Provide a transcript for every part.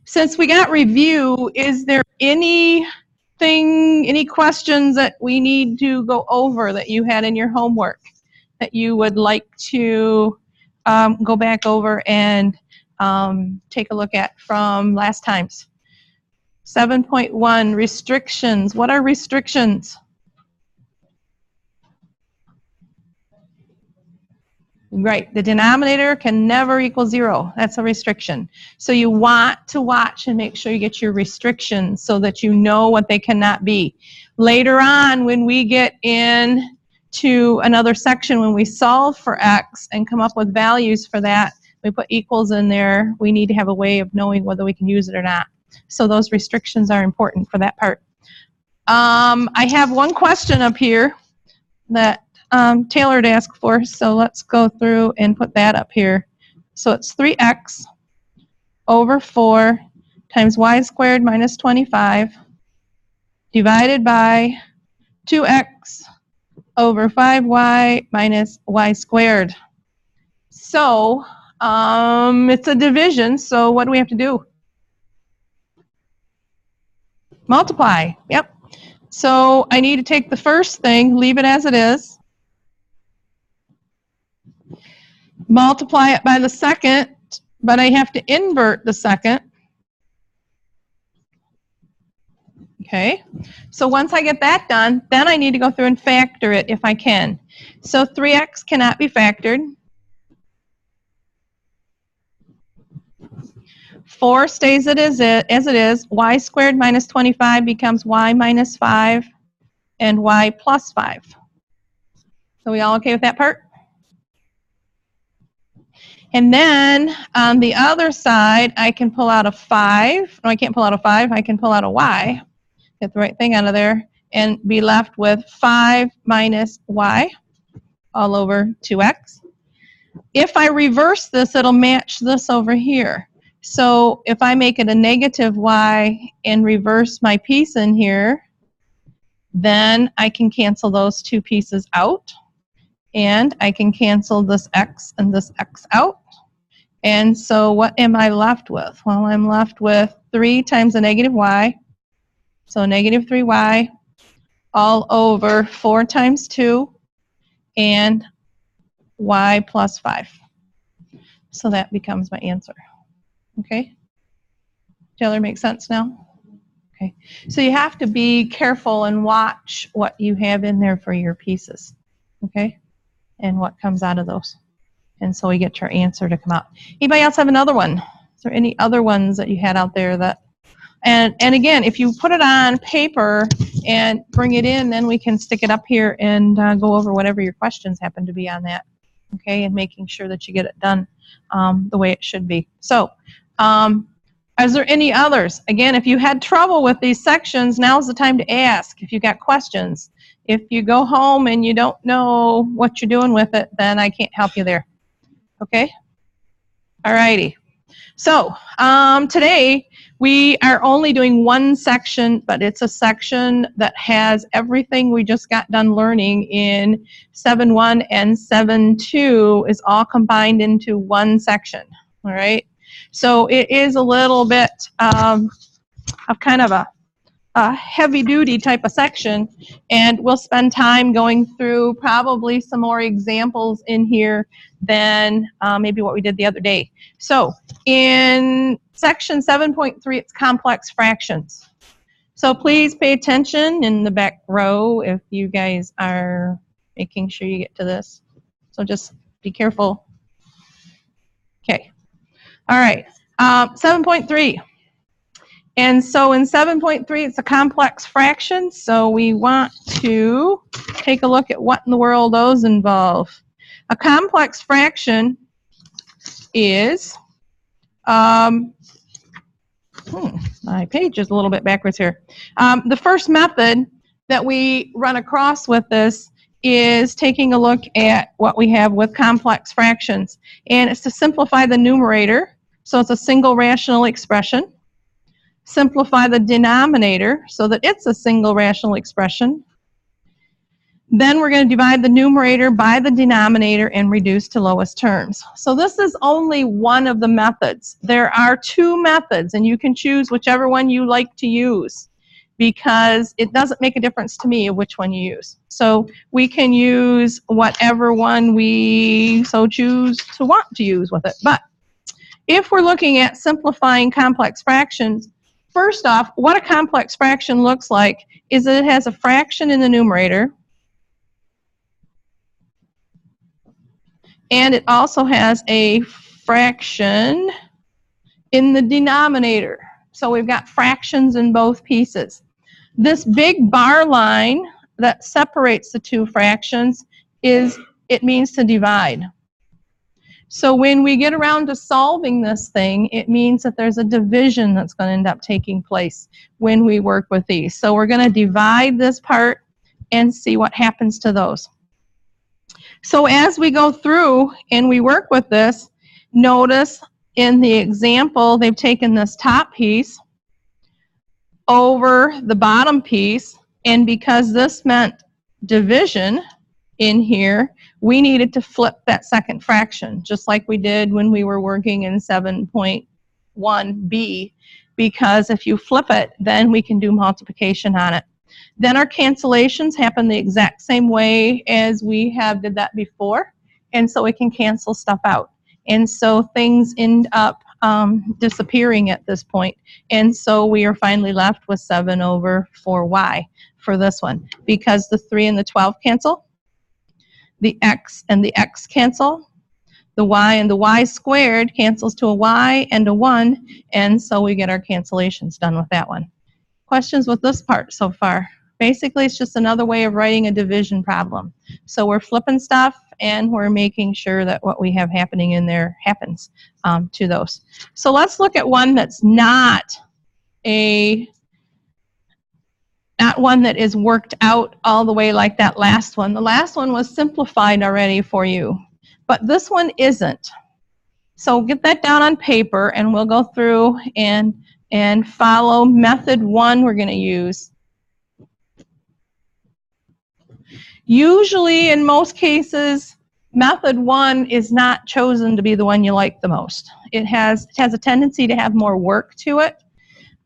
Since we got review, is there any questions that we need to go over that you had in your homework that you would like to go back over and take a look at from last times? 7.1, restrictions. What are restrictions? Right, the denominator can never equal 0. That's a restriction. So you want to watch and make sure you get your restrictions so that you know what they cannot be. Later on, when we get into another section, when we solve for x and come up with values for that, we put equals in there. We need to have a way of knowing whether we can use it or not. So those restrictions are important for that part. I have one question up here that Taylor had asked for, so let's go through and put that up here. So it's 3x over 4 times y squared minus 25 divided by 2x over 5y minus y squared. So it's a division, so what do we have to do? Multiply. Yep. So I need to take the first thing, leave it as it is, multiply it by the second, but I have to invert the second. Okay, so once I get that done, then I need to go through and factor it if I can. So 3x cannot be factored. 4 stays as it is. Y squared minus 25 becomes y minus 5 and y plus 5. So we all okay with that part? And then on the other side, I can pull out a 5. No, I can't pull out a 5. I can pull out a y. Get the right thing out of there and be left with 5 minus y all over 2x. If I reverse this, it'll match this over here. So if I make it a negative y and reverse my piece in here, then I can cancel those two pieces out. And I can cancel this x and this x out. And so what am I left with? Well, I'm left with 3 times a negative y. So negative 3y all over 4 times 2 and y plus 5. So that becomes my answer. Okay? Taylor, make sense now? Okay. So you have to be careful and watch what you have in there for your pieces. Okay? And what comes out of those. And so we get your answer to come out. Anybody else have another one? Is there any other ones that you had out there that... And again, if you put it on paper and bring it in, then we can stick it up here and go over whatever your questions happen to be on that. Okay, and making sure that you get it done the way it should be. So, is there any others? Again, if you had trouble with these sections, now's the time to ask if you got questions. If you go home and you don't know what you're doing with it, then I can't help you there. Okay? All righty. So, today we are only doing one section, but it's a section that has everything we just got done learning in 7.1 and 7.2 is all combined into one section. All right? So it is a little bit of kind of a heavy-duty type of section, and we'll spend time going through probably some more examples in here than maybe what we did the other day. So in section 7.3, it's complex fractions. So please pay attention in the back row if you guys are making sure you get to this. So just be careful. Okay. All right. 7.3. And so in 7.3, it's a complex fraction, so we want to take a look at what in the world those involve. A complex fraction is, my page is a little bit backwards here. The first method that we run across with this is taking a look at what we have with complex fractions. And it's to simplify the numerator, so it's a single rational expression. Simplify the denominator so that it's a single rational expression. Then we're going to divide the numerator by the denominator and reduce to lowest terms. So this is only one of the methods. There are two methods, and you can choose whichever one you like to use, because it doesn't make a difference to me which one you use. So we can use whatever one we so choose to want to use with it. But if we're looking at simplifying complex fractions, first off, what a complex fraction looks like is that it has a fraction in the numerator, and it also has a fraction in the denominator. So we've got fractions in both pieces. This big bar line that separates the two fractions it means to divide. So when we get around to solving this thing, it means that there's a division that's going to end up taking place when we work with these. So we're going to divide this part and see what happens to those. So as we go through and we work with this, notice in the example, they've taken this top piece over the bottom piece, and because this meant division in here, we needed to flip that second fraction, just like we did when we were working in 7.1b, because if you flip it, then we can do multiplication on it. Then our cancellations happen the exact same way as we did that before, and so we can cancel stuff out. And so things end up disappearing at this point, and so we are finally left with 7 over 4y for this one, because the 3 and the 12 cancel, the x and the x cancel, the y and the y squared cancels to a y and a 1, and so we get our cancellations done with that one. Questions with this part so far? Basically, it's just another way of writing a division problem. So we're flipping stuff, and we're making sure that what we have happening in there happens to those. So let's look at one that's not one that is worked out all the way like that last one. The last one was simplified already for you, but this one isn't. So get that down on paper, and we'll go through and follow method 1 we're going to use. Usually, in most cases, method 1 is not chosen to be the one you like the most. It has a tendency to have more work to it.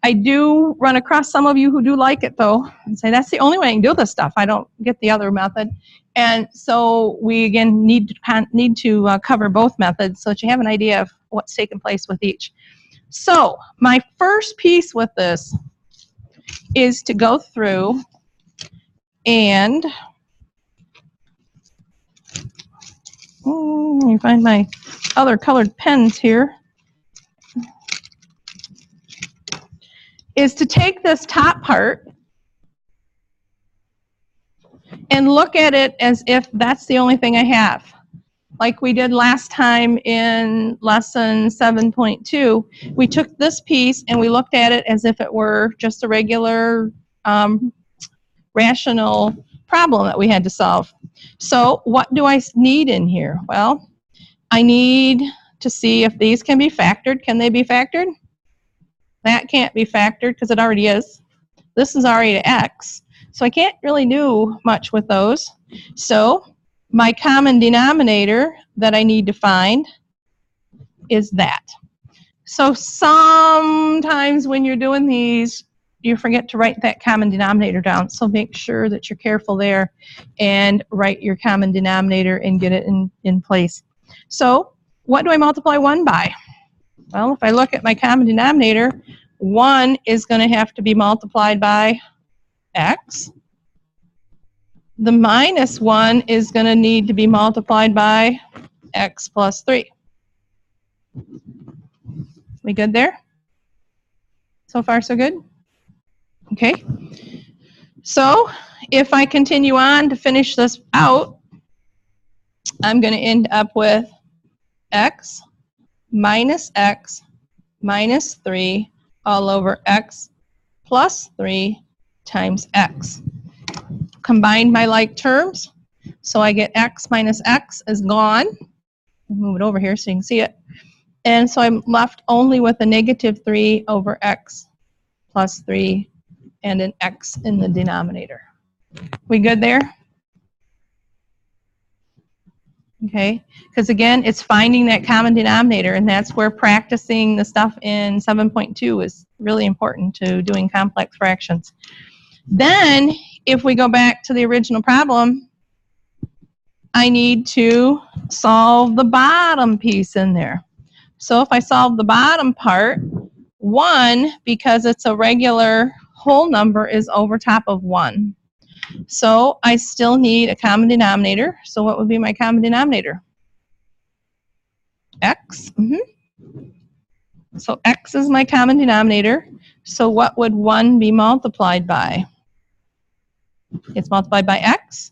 I do run across some of you who do like it, though, and say, that's the only way I can do this stuff. I don't get the other method. And so we, again, need to cover both methods so that you have an idea of what's taking place with each. So my first piece with this is to go through and let me find my other colored pens here, is to take this top part and look at it as if that's the only thing I have. Like we did last time in lesson 7.2, we took this piece and we looked at it as if it were just a regular rational problem that we had to solve. So what do I need in here? Well, I need to see if these can be factored. Can they be factored? That can't be factored because it already is. This is already x. So I can't really do much with those. So my common denominator that I need to find is that. So sometimes when you're doing these, you forget to write that common denominator down. So make sure that you're careful there and write your common denominator and get it in place. So what do I multiply 1 by? Well, if I look at my common denominator, 1 is going to have to be multiplied by x. The minus 1 is going to need to be multiplied by x plus 3. We good there? So far, so good? Okay. So if I continue on to finish this out, I'm going to end up with x minus 3 all over x plus 3 times x. Combine my like terms, so I get x minus x is gone. I'll move it over here so you can see it. And so I'm left only with a negative 3 over x plus 3 and an x in the denominator. We good there? Okay, because again, it's finding that common denominator, and that's where practicing the stuff in 7.2 is really important to doing complex fractions. Then, if we go back to the original problem, I need to solve the bottom piece in there. So if I solve the bottom part, 1, because it's a regular whole number, is over top of 1. So I still need a common denominator. So what would be my common denominator? X. So X is my common denominator. So what would 1 be multiplied by? It's multiplied by X.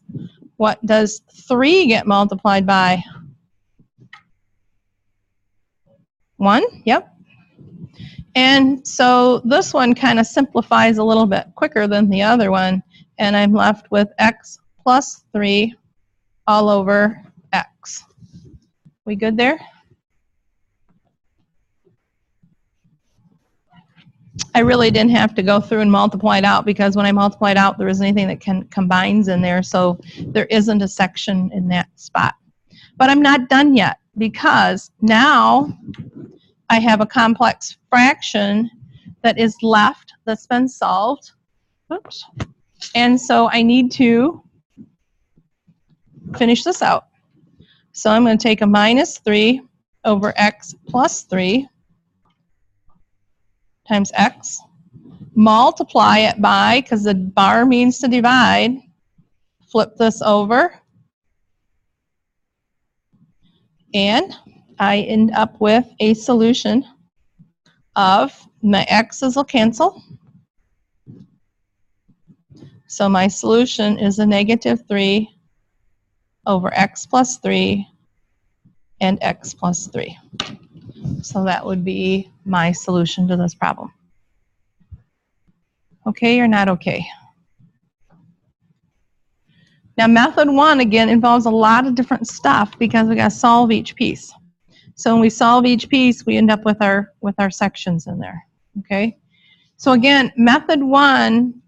What does 3 get multiplied by? 1, yep. And so this one kind of simplifies a little bit quicker than the other one, and I'm left with X plus 3 all over X. We good there? I really didn't have to go through and multiply it out, because when I multiply it out, there isn't anything that combines in there, so there isn't a section in that spot. But I'm not done yet, because now I have a complex fraction that is left, that's been solved. Oops. And so I need to finish this out. So I'm going to take a minus 3 over X plus 3 times X, multiply it by, because the bar means to divide, flip this over, and I end up with a solution of my X's will cancel. So my solution is a negative 3 over X plus 3 and X plus 3. So that would be my solution to this problem. Okay or not okay? Now method 1, again, involves a lot of different stuff, because we got to solve each piece. So when we solve each piece, we end up with our sections in there. Okay? So again, method 1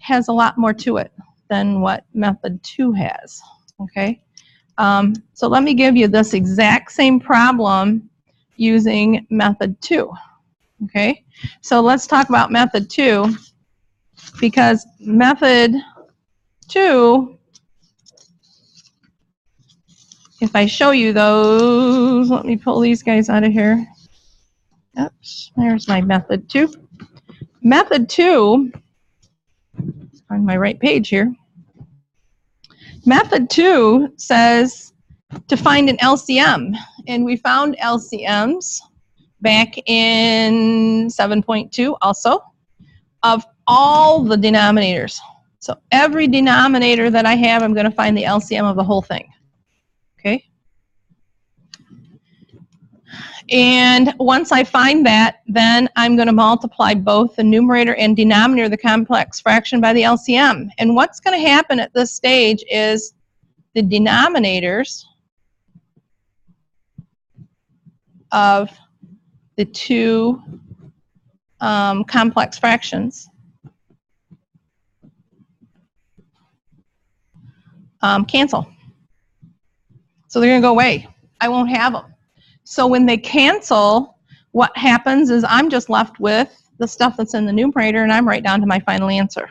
has a lot more to it than what method 2 has. Okay? So let me give you this exact same problem using method 2. Okay? So let's talk about method 2, because method 2, if I show you those, let me pull these guys out of here. Oops, there's my method 2. Method 2, on my right page here, method 2 says to find an LCM, and we found LCMs back in 7.2 also, of all the denominators. So every denominator that I have, I'm going to find the LCM of the whole thing. Okay? And once I find that, then I'm going to multiply both the numerator and denominator of the complex fraction by the LCM. And what's going to happen at this stage is the denominators of the two complex fractions cancel. So they're going to go away. I won't have them. So when they cancel, what happens is I'm just left with the stuff that's in the numerator, and I'm right down to my final answer.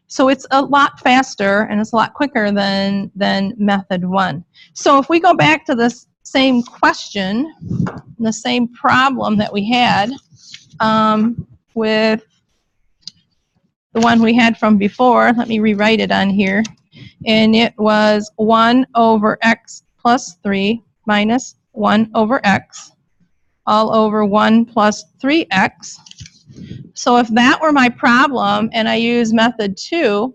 So it's a lot faster, and it's a lot quicker than method 1. So if we go back to this same question, the same problem that we had with the one we had from before, let me rewrite it on here, and it was 1 over X plus 3 minus 1 over X all over 1 plus 3X. So if that were my problem and I use method 2,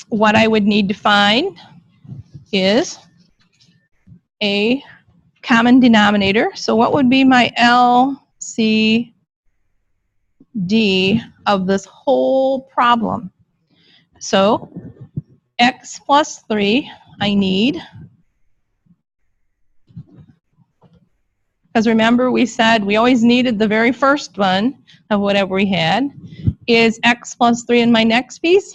what I would need to find is a common denominator. So what would be my LCD of this whole problem? So X plus 3 I need, because remember we said we always needed the very first one of whatever we had. Is X plus 3 in my next piece?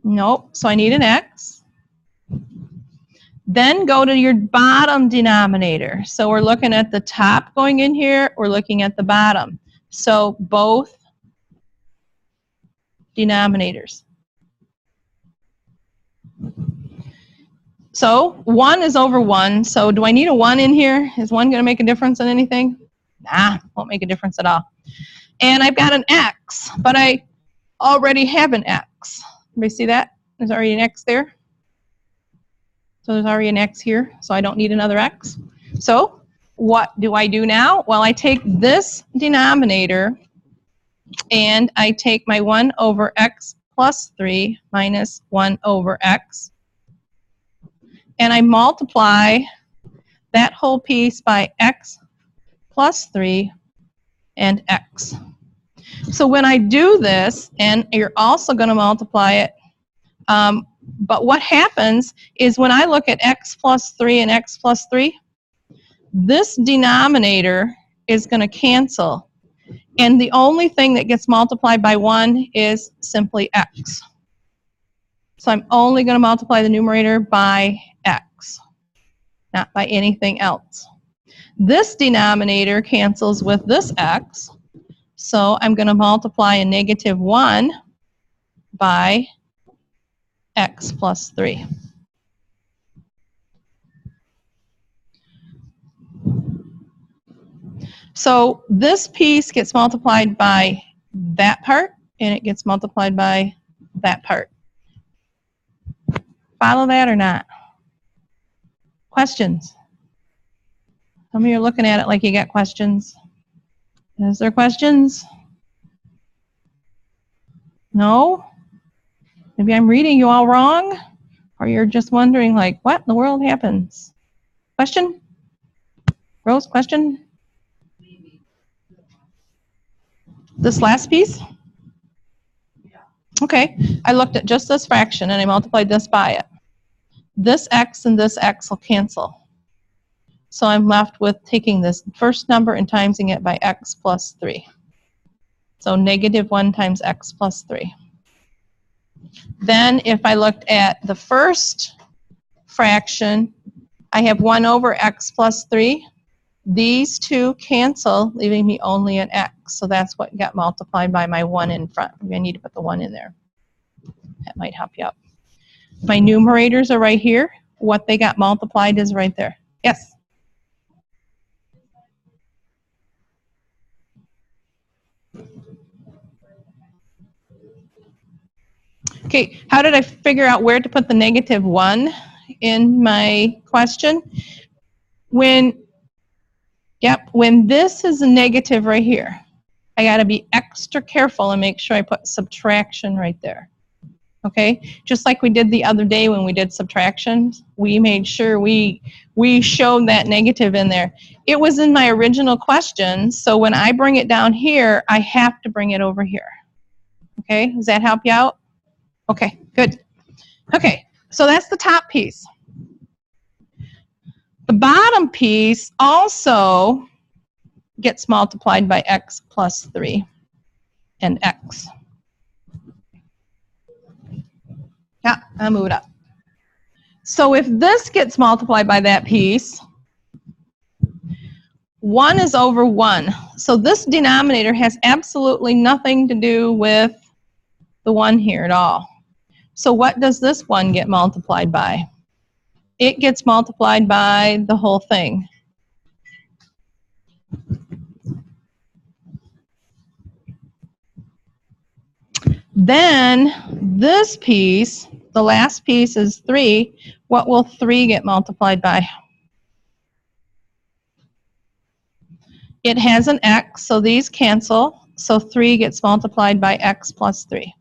Nope, so I need an x. Then go to your bottom denominator. So we're looking at the top going in here, we're looking at the bottom. So both denominators. So 1 is over 1, so do I need a 1 in here? Is 1 going to make a difference in anything? Nah, won't make a difference at all. And I've got an x, but I already have an x. Everybody see that? There's already an x there. So there's already an x here, so I don't need another x. So what do I do now? Well, I take this denominator and I take my 1 over x plus 3 minus 1 over x. And I multiply that whole piece by x plus 3 and x. So when I do this, and you're also going to multiply it, but what happens is when I look at x plus 3 and x plus 3, this denominator is going to cancel. And the only thing that gets multiplied by 1 is simply x. So I'm only going to multiply the numerator by x, not by anything else. This denominator cancels with this x, so I'm going to multiply a negative 1 by x plus 3. So this piece gets multiplied by that part, and it gets multiplied by that part. Follow that or not? Questions? Some of you are looking at it like you got questions. Is there questions? No? Maybe I'm reading you all wrong, or you're just wondering like, what in the world happens? Question? Rose, question? This last piece? Okay, I looked at just this fraction and I multiplied this by it. This x and this x will cancel. So I'm left with taking this first number and timesing it by x plus 3. So negative 1 times x plus 3. Then if I looked at the first fraction, I have 1 over x plus 3. These two cancel, leaving me only an x. So that's what got multiplied by my 1 in front. I need to put the 1 in there. That might help you out. My numerators are right here. What they got multiplied is right there. Yes? Okay, how did I figure out where to put the negative 1 in my question? When this is a negative right here, I got to be extra careful and make sure I put subtraction right there. Okay, just like we did the other day when we did subtractions, we made sure we showed that negative in there. It was in my original question, so when I bring it down here, I have to bring it over here. Okay, does that help you out? Okay, good. Okay, so that's the top piece. The bottom piece also gets multiplied by x plus 3 and x. Yeah, I'll move it up. So if this gets multiplied by that piece, 1 is over 1. So this denominator has absolutely nothing to do with the 1 here at all. So what does this 1 get multiplied by? It gets multiplied by the whole thing. Then this piece, the last piece is 3. What will 3 get multiplied by? It has an x, so these cancel. So 3 gets multiplied by x plus 3.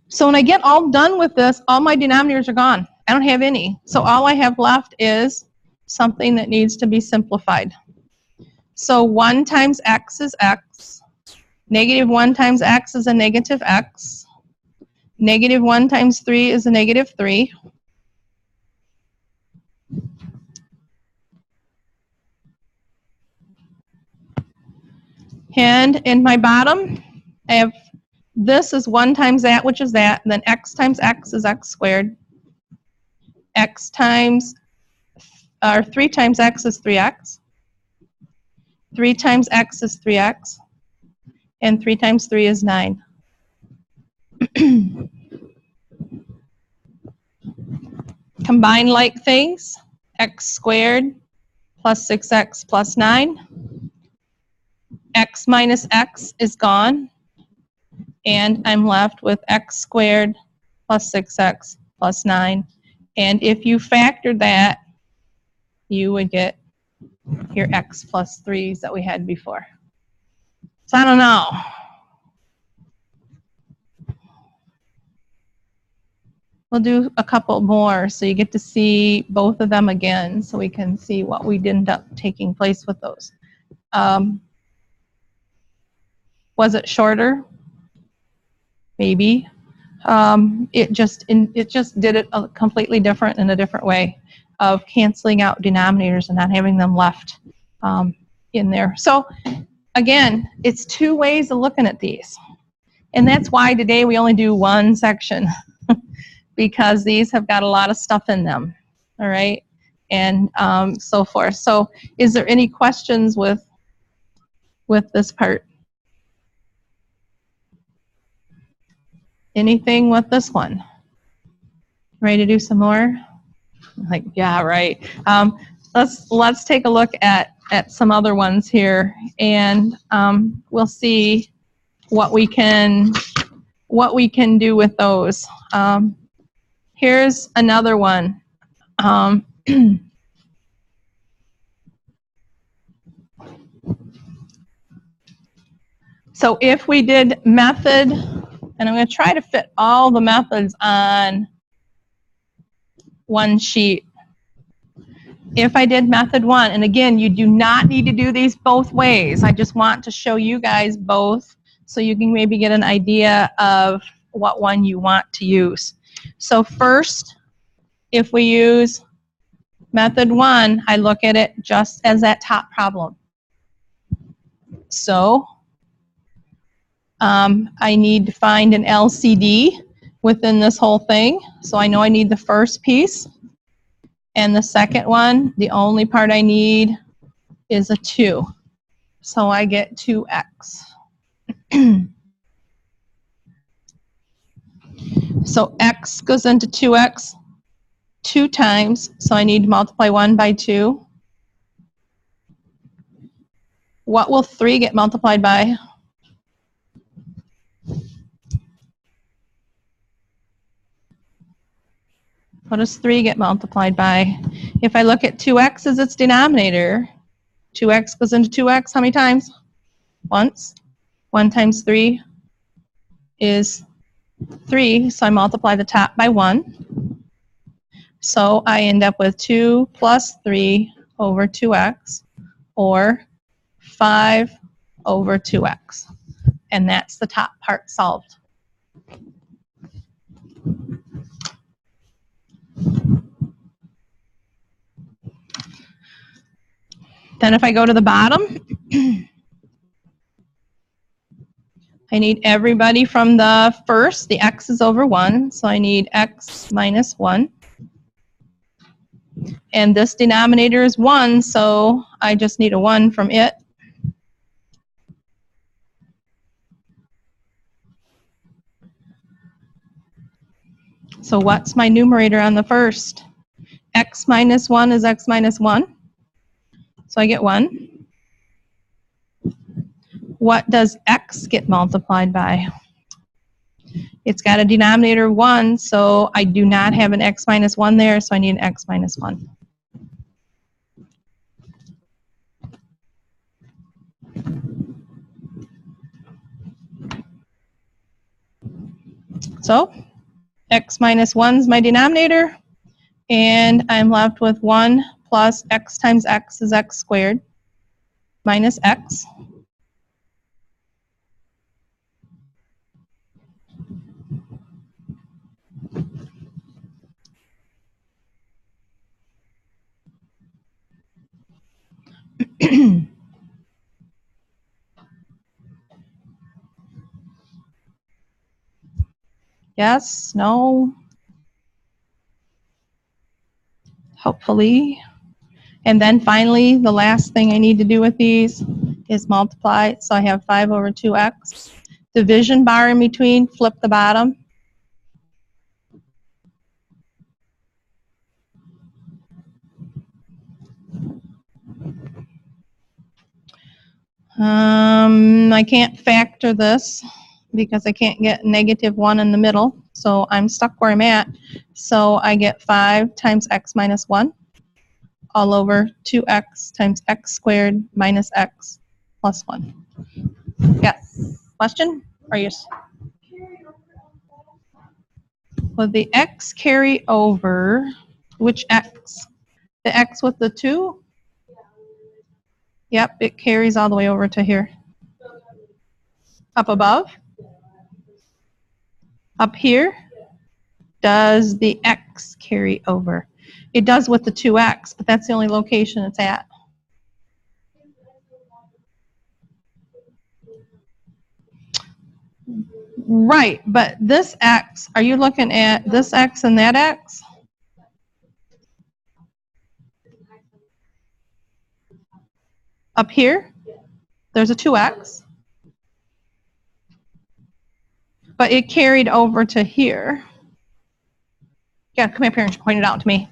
So when I get all done with this, all my denominators are gone. I don't have any. So all I have left is something that needs to be simplified. So 1 times x is x. Negative 1 times x is a negative x. Negative 1 times 3 is a negative 3. And in my bottom, I have this is 1 times that, which is that, and then x times x is x squared. X times, or 3 times x is 3x. 3 times x is 3x. And 3 times 3 is 9. Combine like things, x squared plus 6x plus 9. X minus x is gone, and I'm left with x squared plus 6x plus 9. And if you factor that, you would get your x plus 3s that we had before. So I don't know. We'll do a couple more so you get to see both of them again so we can see what we did end up taking place with those. Was it shorter? Maybe. It just did it completely different in a different way of canceling out denominators and not having them left in there. So again, it's 2 ways of looking at these. And that's why today we only do one section because these have got a lot of stuff in them. All right. And so forth. So is there any questions with this part? Anything with this one? Ready to do some more? Like, yeah, right. Let's take a look at some other ones here, and we'll see what we can do with those. Here's another one. So if we did method, and I'm going to try to fit all the methods on one sheet. If I did method 1, and again, you do not need to do these both ways. I just want to show you guys both so you can maybe get an idea of what one you want to use. So first, if we use method 1, I look at it just as that top problem. So I need to find an LCD within this whole thing. So I know I need the first piece. And the second one, the only part I need is a 2. So I get 2x. So x goes into 2x 2 times. So I need to multiply 1 by 2. What will 3 get multiplied by? What does 3 get multiplied by? If I look at 2x as its denominator, 2x goes into 2x how many times? Once. 1 times 3 is 3, so I multiply the top by 1. So I end up with 2 plus 3 over 2x, or 5 over 2x. And that's the top part solved. Then if I go to the bottom, I need everybody from the first. The x is over 1, so I need x minus 1. And this denominator is 1, so I just need a 1 from it. So what's my numerator on the first? X minus 1 is x minus 1. So I get 1. What does x get multiplied by? It's got a denominator of 1, so I do not have an x minus 1 there, so I need an x minus 1. So x minus 1 is my denominator, and I'm left with 1 plus x times x is x squared minus x. Yes, no, hopefully. And then finally, the last thing I need to do with these is multiply. So I have 5 over 2x. Division bar in between, flip the bottom. I can't factor this because I can't get -1 in the middle. So I'm stuck where I'm at. So I get 5 times x minus 1 all over 2x times x squared minus x plus 1. Yes. Question? Are you? Will the x carry over? Which x? The x with the 2? Yep, it carries all the way over to here. Up above? Up here? Does the x carry over? It does with the 2x, but that's the only location it's at. Right, but this x, are you looking at this x and that x? Up here, there's a 2x. But it carried over to here. Yeah, come up here and point it out to me.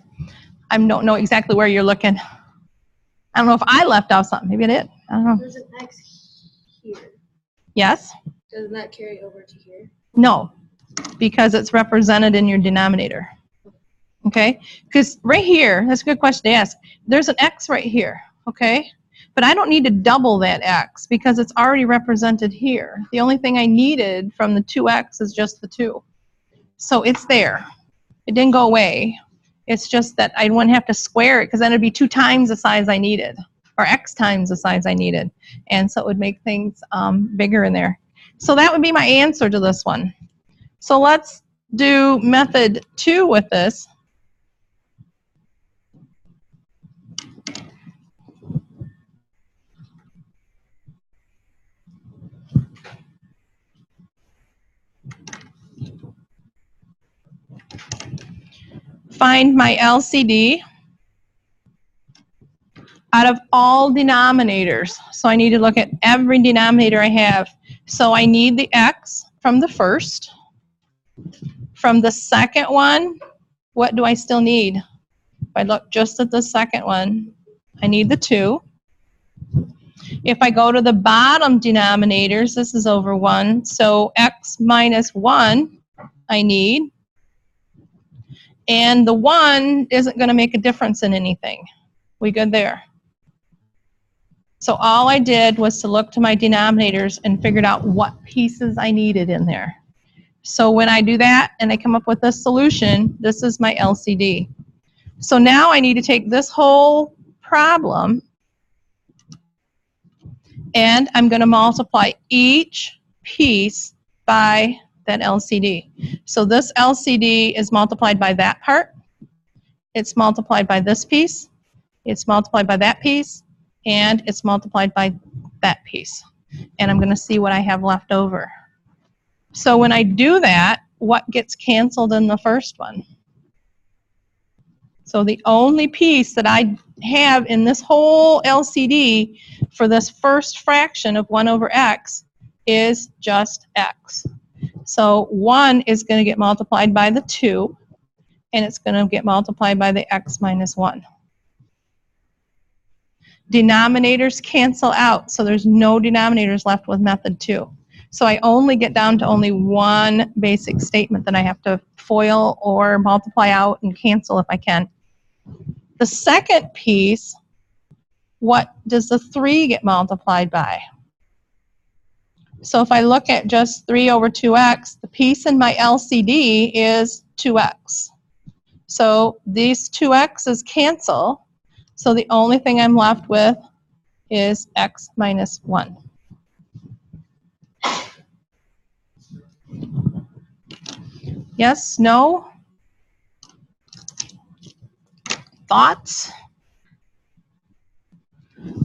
I don't know exactly where you're looking. I don't know if I left out something. Maybe I did. I don't know. There's an x here. Yes? Doesn't that carry over to here? No, because it's represented in your denominator. Okay? Because right here, that's a good question to ask. There's an x right here. Okay? But I don't need to double that x because it's already represented here. The only thing I needed from the 2x is just the 2. So it's there. It didn't go away. It's just that I wouldn't have to square it because then it'd be 2 times the size I needed, or x times the size I needed. And so it would make things bigger in there. So that would be my answer to this one. So let's do method 2 with this. Find my LCD out of all denominators. So I need to look at every denominator I have. So I need the x from the first. From the second one, what do I still need? If I look just at the second one, I need the 2. If I go to the bottom denominators, this is over 1. So x minus 1 I need. And the 1 isn't going to make a difference in anything. We good there? So all I did was to look to my denominators and figured out what pieces I needed in there. So when I do that and I come up with this solution, this is my LCD. So now I need to take this whole problem and I'm going to multiply each piece by that LCD. So this LCD is multiplied by that part. It's multiplied by this piece. It's multiplied by that piece. And it's multiplied by that piece. And I'm going to see what I have left over. So when I do that, what gets canceled in the first one? So the only piece that I have in this whole LCD for this first fraction of 1 over x is just x. So 1 is going to get multiplied by the 2, and it's going to get multiplied by the x minus 1. Denominators cancel out, so there's no denominators left with method 2. So I only get down to only one basic statement that I have to FOIL or multiply out and cancel if I can. The second piece, what does the 3 get multiplied by? So if I look at just 3 over 2x, the piece in my LCD is 2x. So these 2x's cancel, so the only thing I'm left with is x minus 1. Yes, no? Thoughts?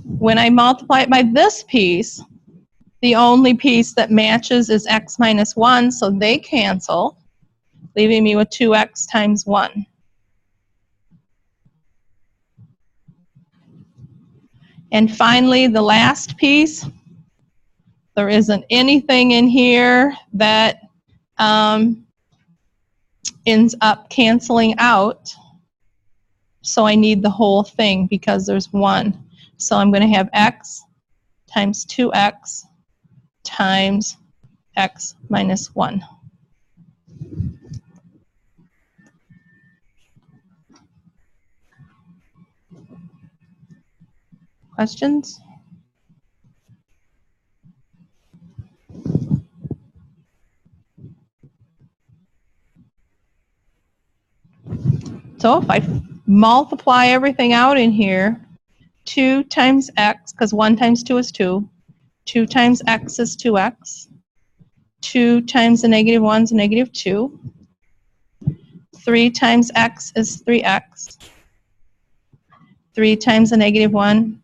When I multiply it by this piece, the only piece that matches is x minus 1, so they cancel. leaving me with 2x times 1. And finally, the last piece, there isn't anything in here that ends up canceling out. So I need the whole thing because there's 1. So I'm going to have x times 2x times x minus 1. Questions? So if I multiply everything out in here, 2 times x, because 1 times 2 is 2, 2 times x is 2x, 2 times the negative 1 is negative 2, 3 times x is 3x, 3 times the negative 1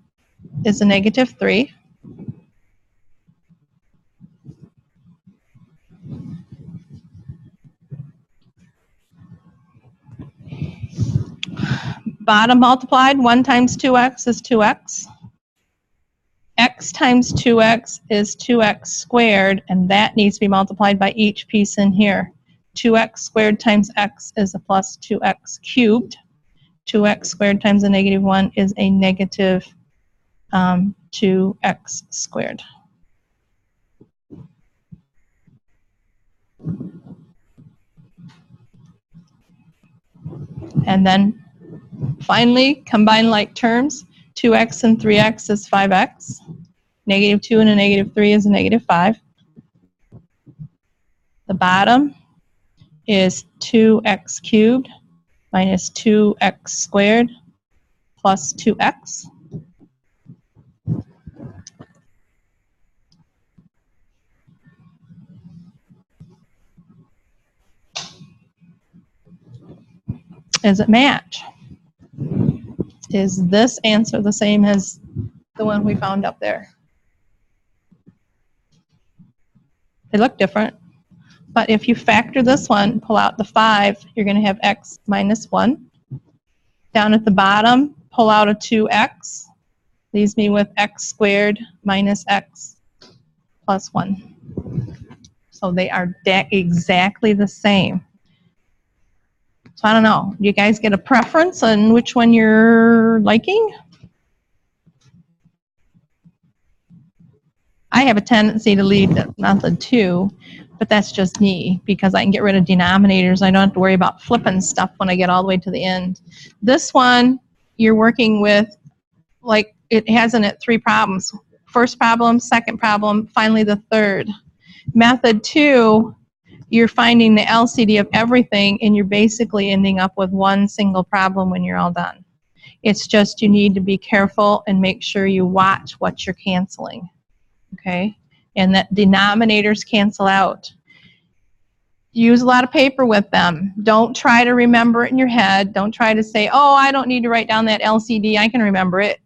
is a negative 3. Bottom multiplied, 1 times 2x is 2x. X times 2x is 2x squared, and that needs to be multiplied by each piece in here. 2x squared times x is a plus 2x cubed. 2x squared times a negative 1 is a negative 2x squared. And then finally, combine like terms. 2x and 3x is 5x. Negative 2 and a negative 3 is a negative 5. The bottom is 2x cubed minus 2x squared plus 2x. Does it match? Is this answer the same as the one we found up there? They look different. But if you factor this one, pull out the 5, you're going to have x minus 1. Down at the bottom, pull out a 2x. Leaves me with x squared minus x plus 1. So they are exactly the same. So I don't know. Do you guys get a preference on which one you're liking? I have a tendency to leave the method 2, but that's just me because I can get rid of denominators. I don't have to worry about flipping stuff when I get all the way to the end. This one, you're working with, like, it has in it 3 problems. First problem, second problem, finally the third. Method 2, you're finding the LCD of everything, and you're basically ending up with one single problem when you're all done. It's just you need to be careful and make sure you watch what you're canceling. Okay, and that denominators cancel out. Use a lot of paper with them. Don't try to remember it in your head. Don't try to say, oh, I don't need to write down that LCD. I can remember it.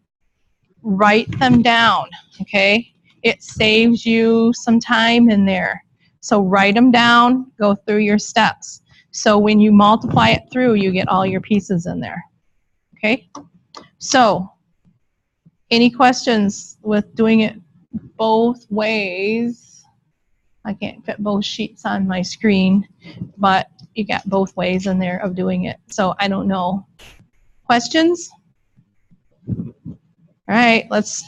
Write them down, okay? It saves you some time in there. So write them down, go through your steps. So when you multiply it through, you get all your pieces in there, okay? So, any questions with doing it both ways? I can't fit both sheets on my screen, but you got both ways in there of doing it. So I don't know. Questions? All right, let's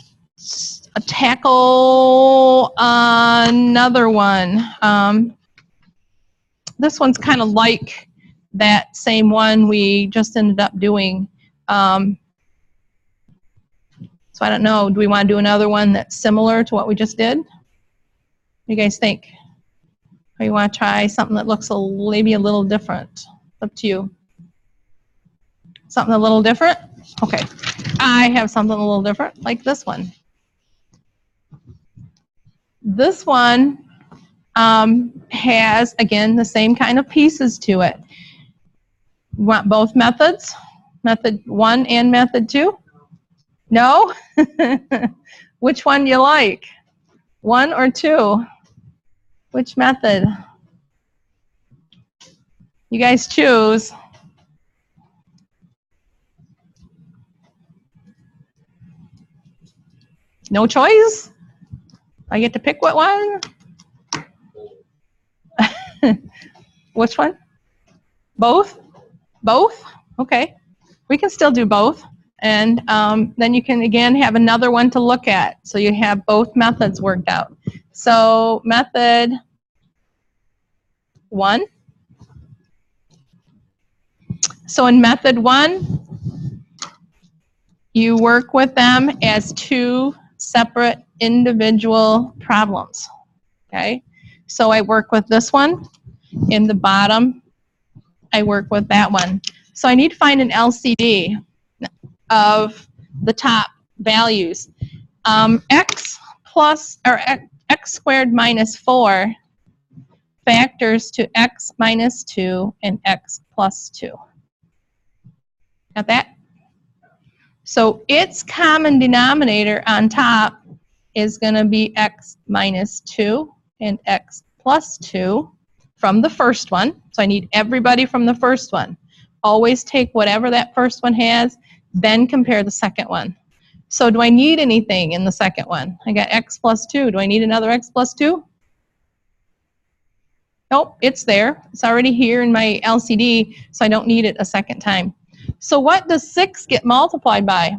tackle another one. This one's kind of like that same one we just ended up doing. So I don't know, do we want to do another one that's similar to what we just did? What do you guys think? Or you want to try something that looks maybe a little different? It's up to you. Something a little different? Okay. I have something a little different, like this one. This one has, again, the same kind of pieces to it. You want both methods? Method 1 and method 2? No? Which one do you like? 1 or 2? Which method? You guys choose. No choice? I get to pick what one? Which one? Both? Both? Okay. We can still do both. And then you can, again, have another one to look at. So you have both methods worked out. So method 1. So in method 1, you work with them as 2 separate individual problems. Okay? So I work with this one. In the bottom, I work with that one. So I need to find an LCD of the top values. X squared minus 4 factors to x minus 2 and x plus 2. Got that? So its common denominator on top is going to be x minus 2 and x plus 2 from the first one. So I need everybody from the first one. Always take whatever that first one has, then compare the second one. So do I need anything in the second one? I got x plus 2. Do I need another x plus 2? Nope, it's there. It's already here in my LCD, so I don't need it a second time. So what does 6 get multiplied by?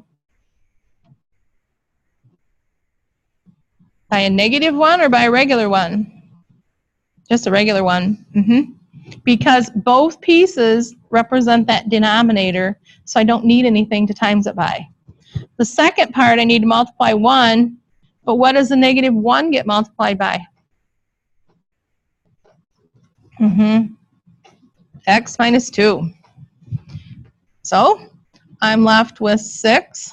By a negative one or by a regular one? Just a regular one. Because both pieces represent that denominator, so I don't need anything to times it by. The second part, I need to multiply 1, but what does the negative 1 get multiplied by? X minus 2. So I'm left with 6.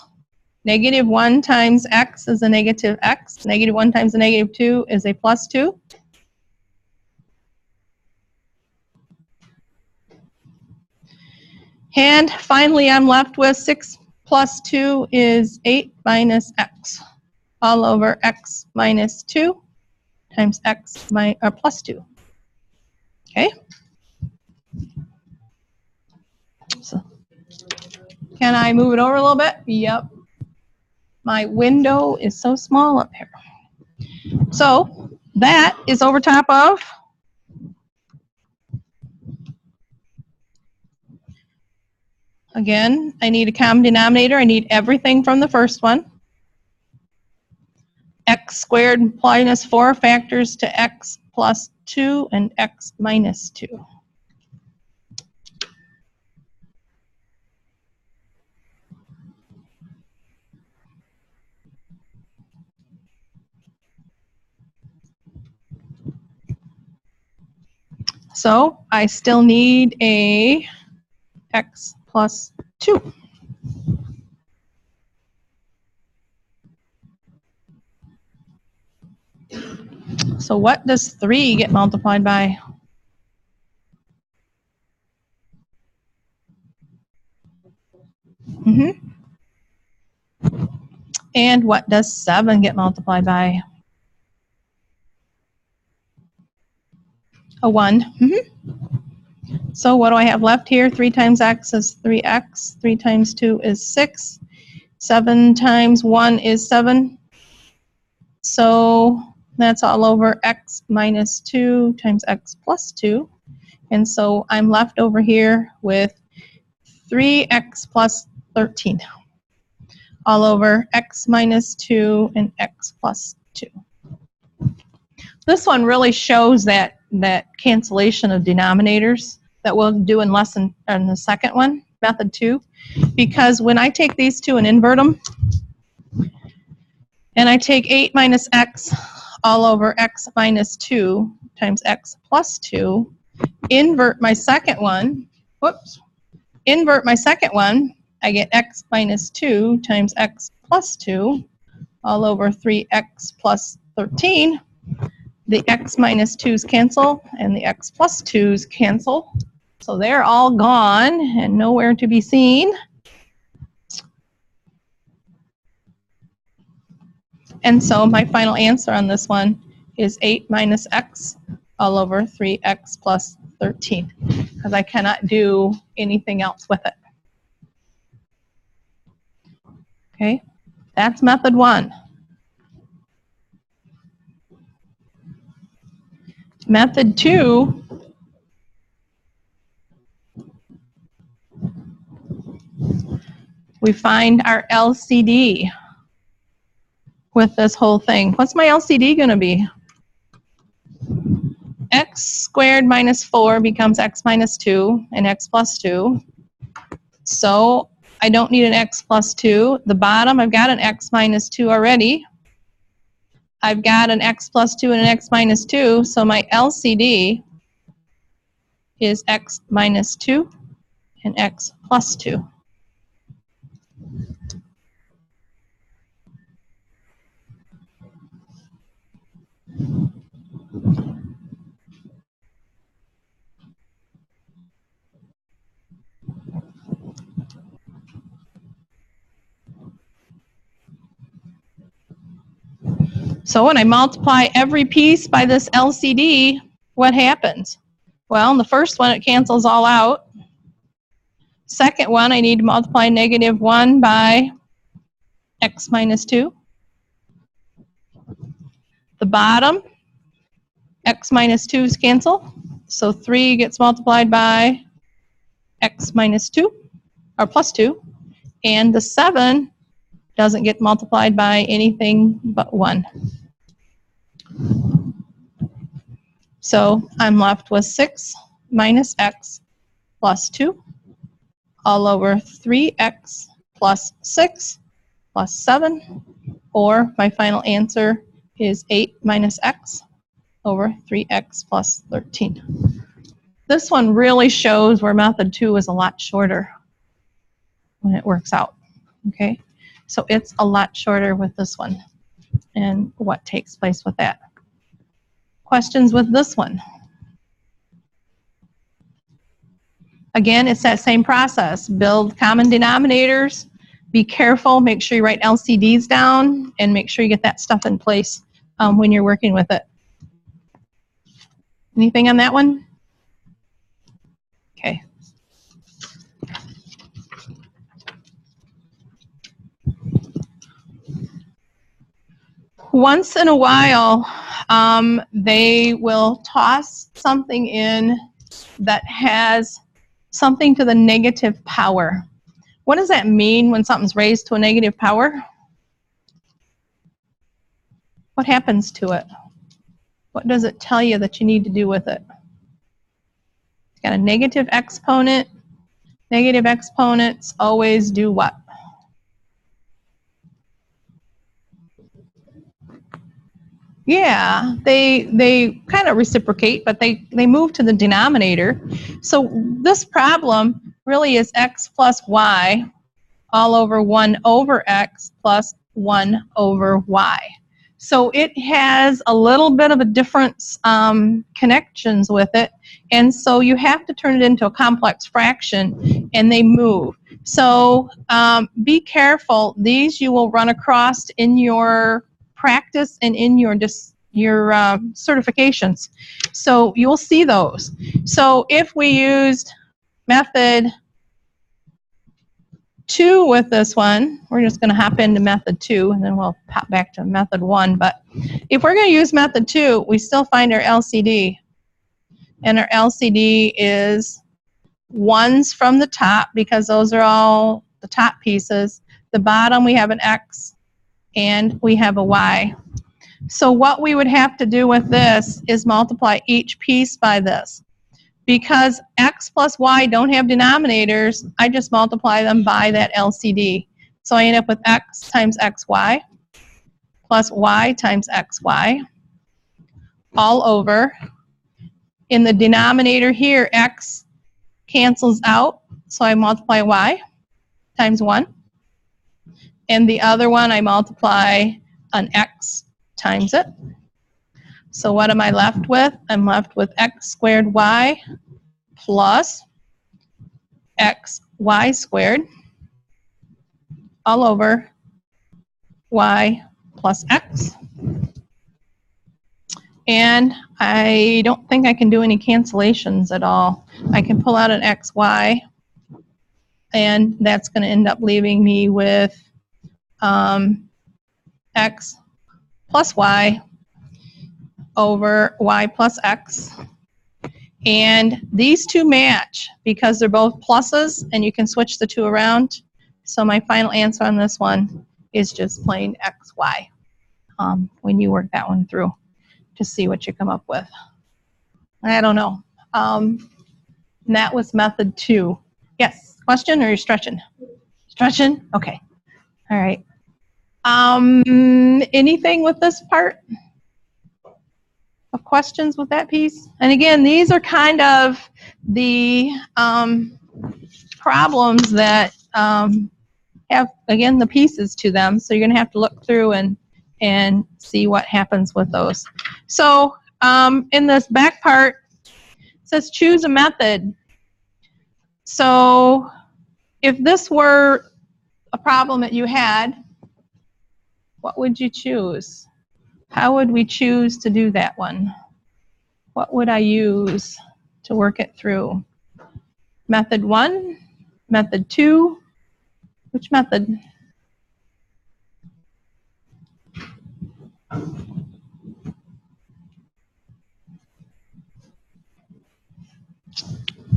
Negative 1 times x is a negative x. Negative 1 times a negative 2 is a plus 2. And finally, I'm left with 6 plus 2 is 8 minus x, all over x minus 2 times x plus 2. Okay? So, can I move it over a little bit? Yep. My window is so small up here. So that is over top of again, I need a common denominator. I need everything from the first one. X squared minus 4 factors to x plus 2 and x minus 2. So I still need a x plus 2. So what does 3 get multiplied by? And what does 7 get multiplied by? A 1. So what do I have left here? 3 times x is 3x. 3 times 2 is 6. 7 times 1 is 7. So that's all over x minus 2 times x plus 2. And so I'm left over here with 3x plus 13. All over x minus 2 and x plus 2. This one really shows that cancellation of denominators that we'll do in the second one, method 2. Because when I take these two and invert them, and I take 8 minus x all over x minus 2 times x plus 2, invert my second one, invert my second one, I get x minus 2 times x plus 2 all over 3x plus 13. The x minus 2's cancel and the x plus 2's cancel. So they're all gone and nowhere to be seen. And so my final answer on this one is 8 minus x all over 3x plus 13, because I cannot do anything else with it. Okay, that's method 1. Method 2, we find our LCD with this whole thing. What's my LCD going to be? X squared minus 4 becomes x minus 2 and x plus 2. So I don't need an x plus 2. The bottom, I've got an x minus 2 already. I've got an x plus 2 and an x minus 2, so my LCD is x minus 2 and x plus 2. So when I multiply every piece by this LCD, what happens? Well, in the first one, it cancels all out. Second one, I need to multiply -1 by x minus 2. The bottom, x minus 2's cancel. So 3 gets multiplied by x minus 2, or plus 2. And the 7 doesn't get multiplied by anything but 1. So I'm left with 6 minus x plus 2 all over 3x plus 6 plus 7, or my final answer is 8 minus x over 3x plus 13. This one really shows where method 2 is a lot shorter when it works out. Okay, so it's a lot shorter with this one and what takes place with that. Questions with this one? Again, it's that same process. Build common denominators. Be careful. Make sure you write LCDs down and make sure you get that stuff in place when you're working with it. Anything on that one? Okay. Once in a while, they will toss something in that has something to the negative power. What does that mean when something's raised to a negative power? What happens to it? What does it tell you that you need to do with it? It's got a negative exponent. Negative exponents always do what? Yeah, they kind of reciprocate, but they move to the denominator. So this problem really is x plus y all over 1 over x plus 1 over y. So it has a little bit of a different connections with it, and so you have to turn it into a complex fraction, and they move. So be careful. These you will run across in your practice and in your certifications. So you'll see those. So if we used method 2 with this one, we're just going to hop into method 2 and then we'll pop back to method 1. But if we're going to use method 2, we still find our LCD. And our LCD is 1s from the top because those are all the top pieces. The bottom we have an x and we have a y. So what we would have to do with this is multiply each piece by this. Because x plus y don't have denominators, I just multiply them by that LCD. So I end up with x times xy plus y times xy all over. In the denominator here, x cancels out, so I multiply y times 1. And the other one, I multiply an x times it. So what am I left with? I'm left with x squared y plus xy squared all over y plus x. And I don't think I can do any cancellations at all. I can pull out an xy, and that's going to end up leaving me with x plus y over y plus x. And these two match because they're both pluses, and you can switch the two around. So my final answer on this one is just plain xy when you work that one through to see what you come up with. I don't know. And that was method 2. Yes, question, or you're stretching? Stretching? Okay. All right. Anything with this part? Of questions with that piece? And again, these are kind of the problems that have, again, the pieces to them. So you're going to have to look through and see what happens with those. So in this back part, it says choose a method. So if this were a problem that you had, what would you choose? How would we choose to do that one? What would I use to work it through? Method 1? Method 2? Which method?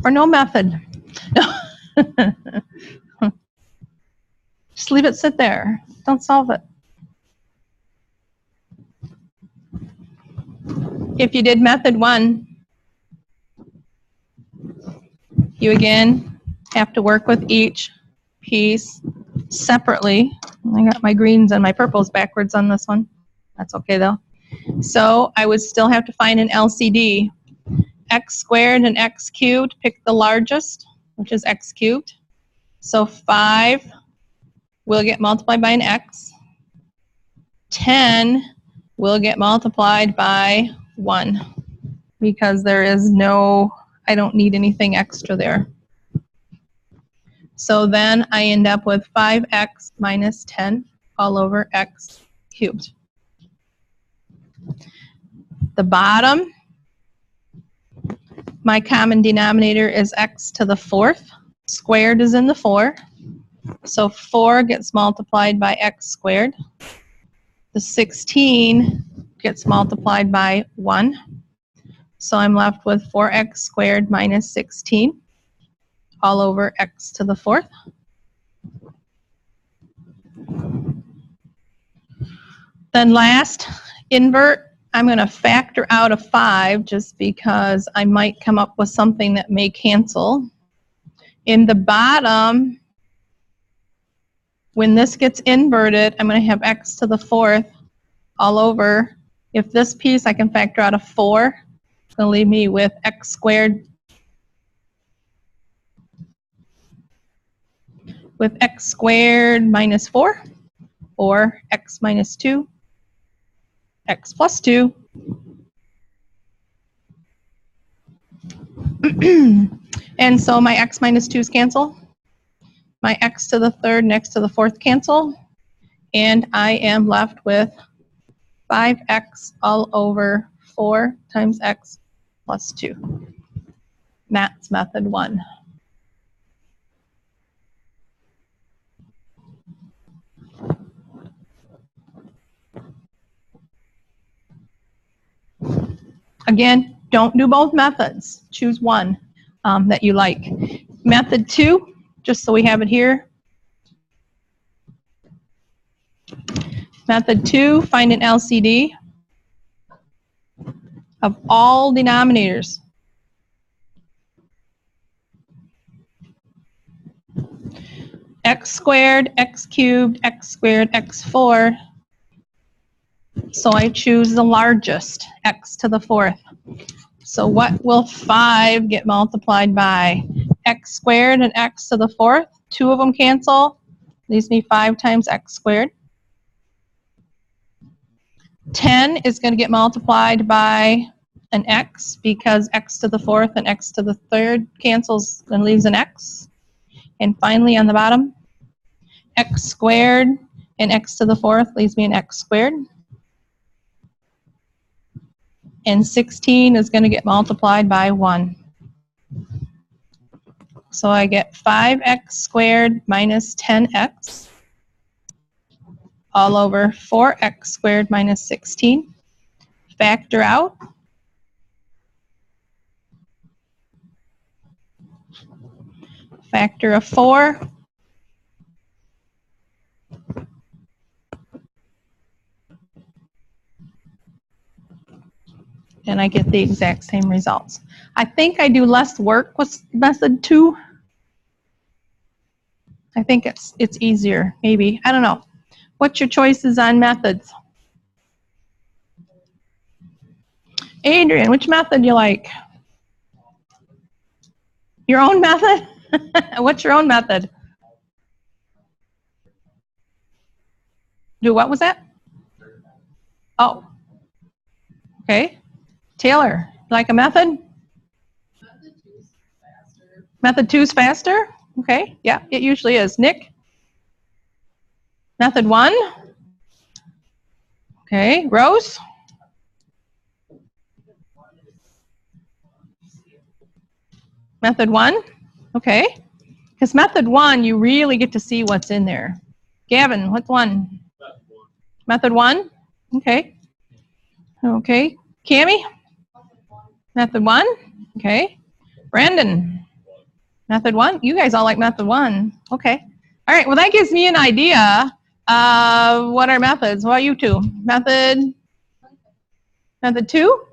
Or no method? Just leave it sit there. Don't solve it. If you did method 1, you again have to work with each piece separately. I got my greens and my purples backwards on this one. That's okay though. So I would still have to find an LCD. X squared and x cubed, pick the largest, which is x cubed. So 5 will get multiplied by an x. 10 will get multiplied by 1 because there is no, I don't need anything extra there. So then I end up with 5x minus 10 all over x cubed. The bottom, my common denominator is x to the 4th. Squared is in the 4. So 4 gets multiplied by x squared. The 16 gets multiplied by 1. So I'm left with 4x squared minus 16 all over x to the 4th. Then last, invert. I'm going to factor out a 5 just because I might come up with something that may cancel. In the bottom, when this gets inverted, I'm going to have x to the 4th all over. If this piece, I can factor out a 4. It's going to leave me with x squared with x squared minus 4, or x minus 2, x plus 2. And so my x minus 2's cancel. My x to the 3rd and x to the 4th cancel. And I am left with 5x all over 4 times x plus 2. That's method 1. Again, don't do both methods. Choose one that you like. Method 2, just so we have it here. Method 2, find an LCD of all denominators. X squared, x cubed, x squared, x4. So I choose the largest, x to the 4th. So what will 5 get multiplied by? X squared and x to the 4th. 2 of them cancel. Leaves me 5 times x squared. 10 is going to get multiplied by an x because x to the 4th and x to the 3rd cancels and leaves an x. And finally on the bottom, x squared and x to the 4th leaves me an x squared. and 16 is going to get multiplied by 1. So I get 5x squared minus 10x all over 4x squared minus 16. Factor out. Factor of 4. And I get the exact same results. I think I do less work with method 2. I think it's easier, maybe. I don't know. What's your choices on methods? Adrian, which method do you like? Your own method? What's your own method? Do what was that? Oh. Okay. Taylor, like a method? Method 2 is faster? Okay. Yeah, it usually is. Nick? Method 1? Okay. Rose? Method 1? Okay. Because method 1, you really get to see what's in there. Gavin, what's 1? Method 1? Okay. Okay. Cammie? Method 1? Okay. Brandon? Method 1? You guys all like method 1. Okay. All right. Well, that gives me an idea of what are methods. What about you two? Method 2?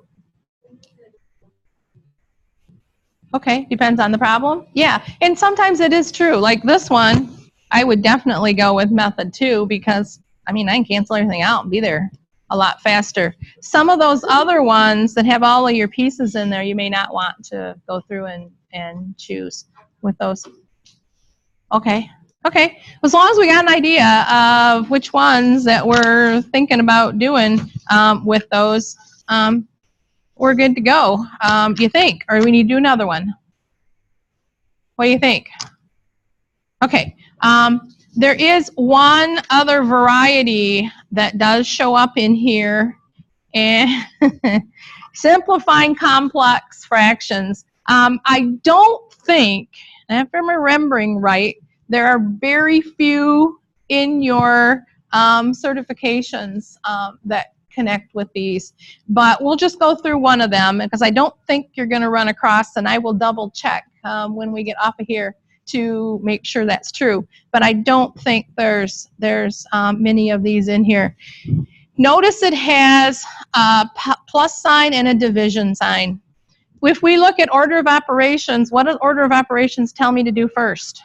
Okay. Depends on the problem. Yeah. And sometimes it is true. Like this one, I would definitely go with method 2 because, I mean, I can cancel everything out and be there a lot faster. Some of those other ones that have all of your pieces in there, you may not want to go through and choose with those. Okay. Okay. As long as we got an idea of which ones that we're thinking about doing with those, we're good to go. Do you think? Or we need to do another one? What do you think? Okay. There is one other variety that does show up in here, and simplifying complex fractions. I don't think, if I'm remembering right, there are very few in your certifications that connect with these, but we'll just go through one of them because I don't think you're going to run across, and I will double check when we get off of here to make sure that's true. But I don't think there's many of these in here. Notice it has a plus sign and a division sign. If we look at order of operations, what does order of operations tell me to do first?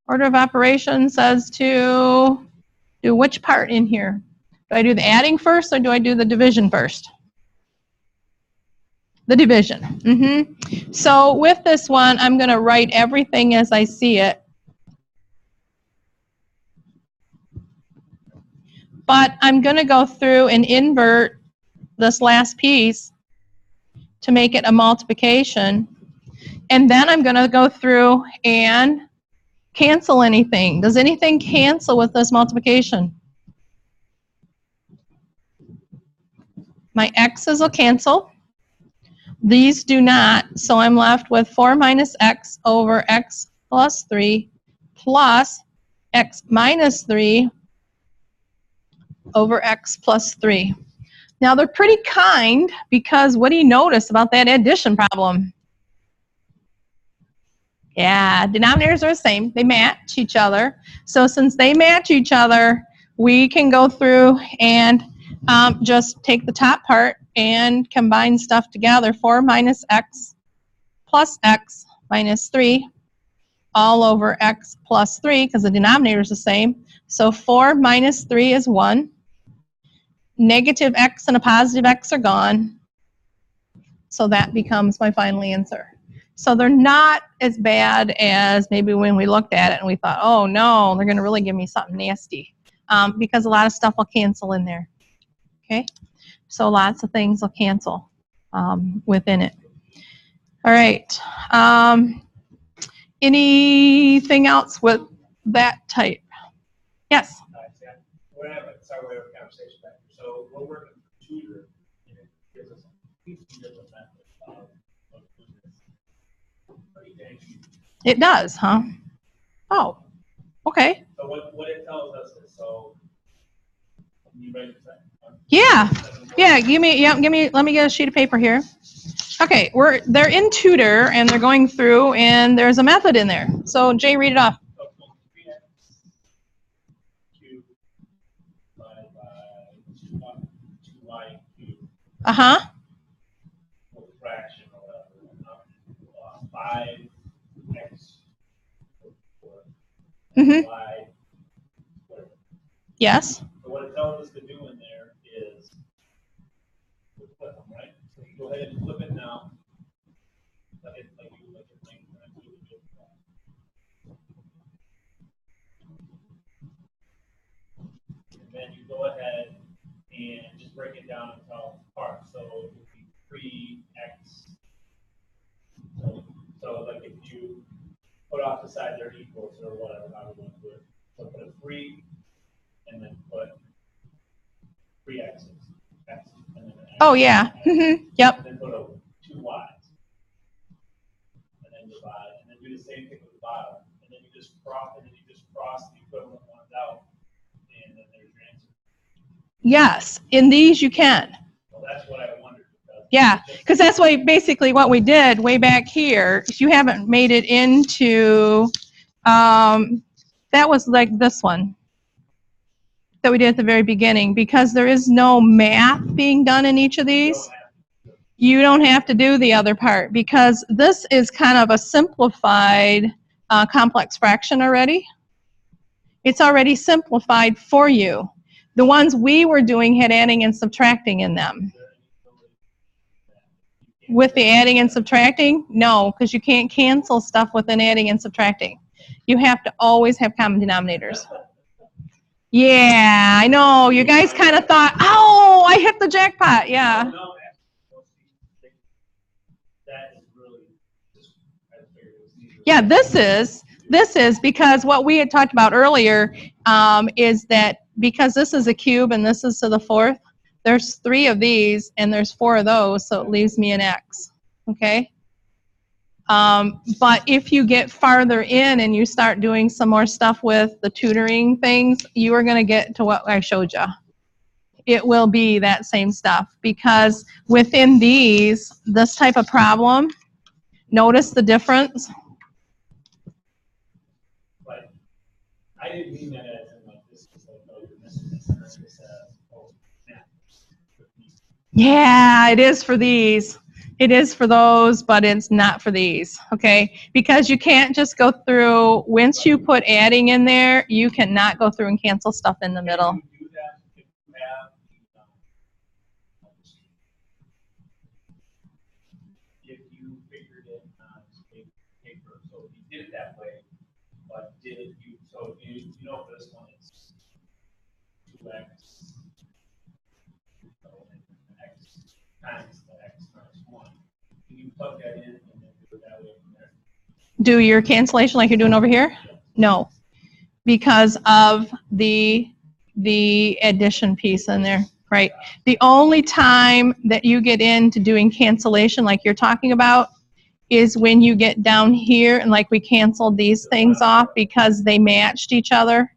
Order of operations says to do which part in here? Do I do the adding first or do I do the division first? The division. So with this one, I'm going to write everything as I see it. But I'm going to go through and invert this last piece to make it a multiplication. And then I'm going to go through and cancel anything. Does anything cancel with this multiplication? My x's will cancel. These do not, so I'm left with 4 minus x over x plus 3 plus x minus 3 over x plus 3. Now they're pretty kind because what do you notice about that addition problem? Yeah, denominators are the same. They match each other. So since they match each other, we can go through and just take the top part and combine stuff together. 4 minus x plus x minus 3 all over x plus 3 because the denominator is the same. So 4 minus 3 is 1. Negative x and a positive x are gone. So that becomes my final answer. So they're not as bad as maybe when we looked at it and we thought, oh no, they're going to really give me something nasty. Because a lot of stuff will cancel in there. Okay? So lots of things will cancel within it. All right. Anything else with that type? Yes? Whatever, sorry, whatever conversation back there. So we're working tutor, and it gives us a completely different method of doing this. Pretty dang easy. It does, huh? Oh, okay. So what it tells us is, so, you ready for that? Yeah. Yeah, give me, let me get a sheet of paper here. Okay, they're in Tutor and they're going through and there's a method in there. So Jay, read it off. So 3x cubed divided by 2y cubed Uh-huh. with fraction or whatever. 5x Mm-hmm. y whatever. Yes. So what it tells us to do in there is we flip them, right? So you go ahead and flip it now. Like you think. And then you go ahead and just break it down into all parts. So it would be 3x. So like if you put off the side they're equals or whatever, how we want to do it. So put a 3 and then put 3 x's. X, and then an x, Oh, yeah. x, Mm-hmm. Yep. and then put a 2 y's. And then divide. And then do the same thing with the bottom. And then you just cross the equivalent ones out. And then there's your answer. Yes. In these you can. Well, that's what I wondered. Yeah, because that's basically what we did way back here. If you haven't made it into, that was like this one that we did at the very beginning. Because there is no math being done in each of these, you don't have to do the other part. Because this is kind of a simplified complex fraction already. It's already simplified for you. The ones we were doing had adding and subtracting in them. With the adding and subtracting? No, because you can't cancel stuff with an adding and subtracting. You have to always have common denominators. Yeah, I know. You guys kind of thought, oh, I hit the jackpot. Yeah. No, that is really just, I figured it was easier. Yeah, this is because what we had talked about earlier is that because this is a cube and this is to the fourth, there's 3 of these and there's 4 of those, so it leaves me an x, okay? But if you get farther in and you start doing some more stuff with the tutoring things, you are going to get to what I showed you. It will be that same stuff because within these, this type of problem, notice the difference. But I didn't mean that as in like this is like, oh, you're missing this. And this says, oh, snap. Yeah, it is for these. It is for those, but it's not for these, okay? Because you can't just go through, once you put adding in there, you cannot go through and cancel stuff in the middle. Can you do that if you have if you figured it on paper, so if you did it that way, but did you, so you know for this one it's 2x, so x times the x times 1. Can you plug that in and then do it that way from there? Do your cancellation like you're doing over here? No, because of the addition piece in there, right? The only time that you get into doing cancellation like you're talking about is when you get down here and like we canceled these things off because they matched each other.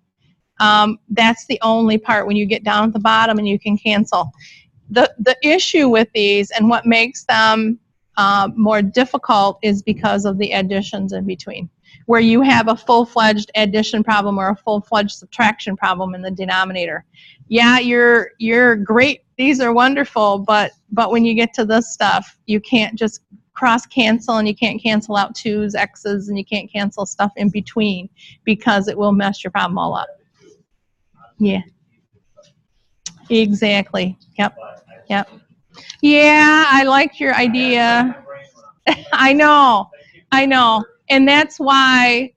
That's the only part when you get down at the bottom and you can cancel. The issue with these and what makes them more difficult is because of the additions in between, where you have a full-fledged addition problem or a full-fledged subtraction problem in the denominator. Yeah, you're great. These are wonderful, but when you get to this stuff, you can't just cross-cancel and you can't cancel out 2's, x's, and you can't cancel stuff in between because it will mess your problem all up. Yeah. Exactly. Yep. Yep. Yeah, I liked your idea. I know. And that's why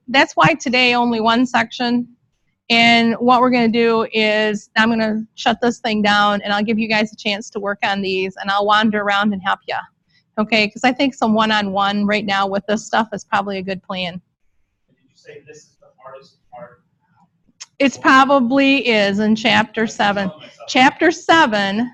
today only one section. And what we're going to do is I'm going to shut this thing down and I'll give you guys a chance to work on these and I'll wander around and help you. Okay? Because I think some one-on-one right now with this stuff is probably a good plan. Did you say this is the hardest part? It's probably is in chapter 7. Chapter 7,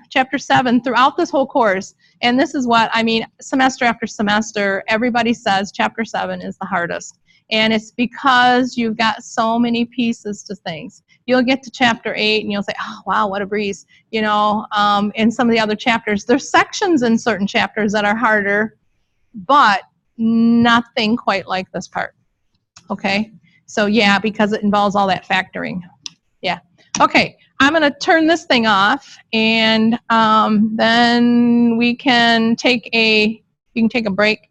throughout this whole course, and this is what, I mean, semester after semester, everybody says chapter 7 is the hardest. And it's because you've got so many pieces to things. You'll get to chapter 8 and you'll say, oh, wow, what a breeze. You know, in some of the other chapters, there's sections in certain chapters that are harder, but nothing quite like this part. Okay? So yeah, because it involves all that factoring. Yeah. Okay, I'm going to turn this thing off, and then you can take a break